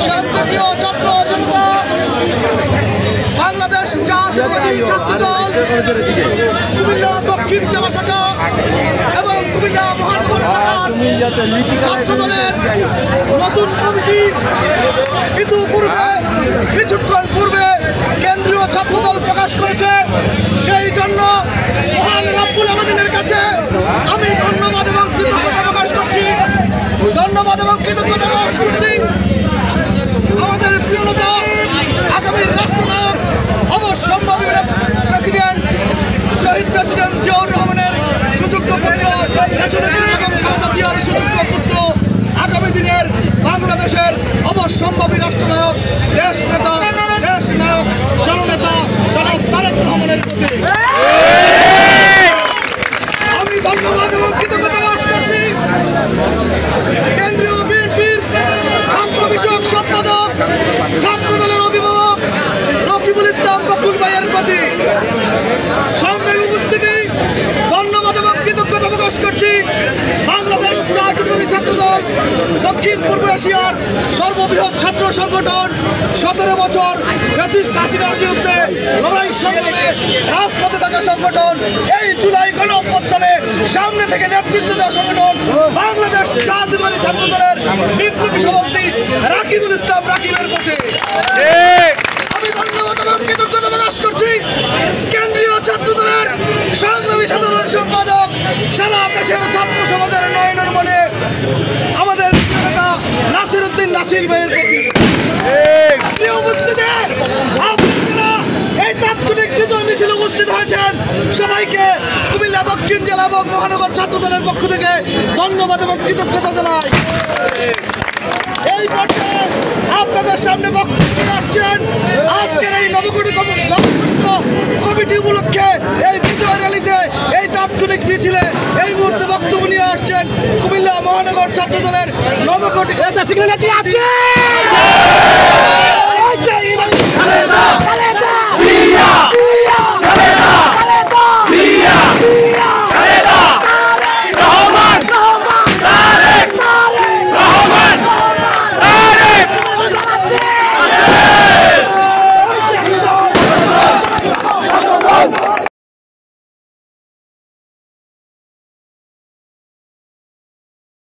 শান্তিপ্রিয় ছাত্র জনতা, বাংলাদেশ জাতীয়তাবাদী ছাত্র দল কুমিল্লা দক্ষিণ জেলা শাখা এবং কুমিল্লা মহানগর শাখার ছাত্র দলের নতুন কমিটি কিছুক্ষণ পূর্বে কেন্দ্রীয় ছাত্র দল প্রকাশ করেছে। সেই জন্য মহান রব্বুল আলামিনের কাছে আমি ধন্যবাদ এবং কৃতজ্ঞতা প্রকাশ করছি। আমাদের প্রিয় নেতা, আগামীর রাষ্ট্রনায়ক, অবশ্যম্ভাবী প্রেসিডেন্ট, শহীদ প্রেসিডেন্ট জিয়াউর রহমানের সুযোগ্য পুত্র, দেশনেত্রী বেগম খালেদা জিয়ার সুযোগ্য পুত্র, আগামী দিনের বাংলাদেশের অবশ্যম্ভাবী রাষ্ট্রনায়ক, দেশ নায়ক, জননেতা জনাব তারেক রহমানের প্রতি আমি ধন্যবাদ এবং কৃতজ্ঞতা প্রকাশ করছি। কেন্দ্রীয় বিএনপির ছাত্র বিষয়ক সম্পাদক, ছাত্র দলের অভিভাবক রকিবুল ইসলাম বকুল ভাইয়ের প্রতি সংগ্রামী উপস্থিতি, ধন্যবাদ এবং কৃতজ্ঞতা প্রকাশ করছি। বাংলাদেশ জাতীয়তাবাদী ছাত্র দল দক্ষিণ পূর্ব এশিয়ার সর্ববৃহৎ ছাত্র সংগঠন, 17 বছর ফ্যাসিস্ট হাসিনার বিরুদ্ধে লড়াই সংগ্রামে রাজপথে থাকা সংগঠন, এই জুলাই গণঅভ্যুত্থানে সামনে থেকে নেতৃত্ব দেওয়া সংগঠন বাংলাদেশ জাতীয়তাবাদী ছাত্র দলের বিপ্লবী সভাপতি রাকিবুল ইসলাম রাকিবের প্রতি আমি ধন্যবাদ এবং কৃতজ্ঞতা প্রকাশ করছি। কেন্দ্রীয় ছাত্র দলের সংগ্রামী সাধারণ সম্পাদক, সারা দেশের ছাত্র সমাজের নয়নের মনে আমাদের নেতা নাসির উদ্দিন নাসির ভাইয়ের প্রতি আপনারা এই তাৎক্ষণিক বিজয় মিছিল উপস্থিত হয়েছেন, সবাইকে কুমিল্লা দক্ষিণ জেলা এবং মহানগর ছাত্র দলের পক্ষ থেকে ধন্যবাদ এবং কৃতজ্ঞতা জানাই। এই পর্যায়ে আপনাদের সামনে বক্তব্য আসছেন আজকের এই নবগঠিত কমিটি উপলক্ষে এই বিজয় র্যালিতে, এই তাৎক্ষণিক মিছিলে এই মুহূর্তে বক্তব্য নিয়ে আসছেন কুমিল্লা মহানগর ছাত্র দলের নবগঠিত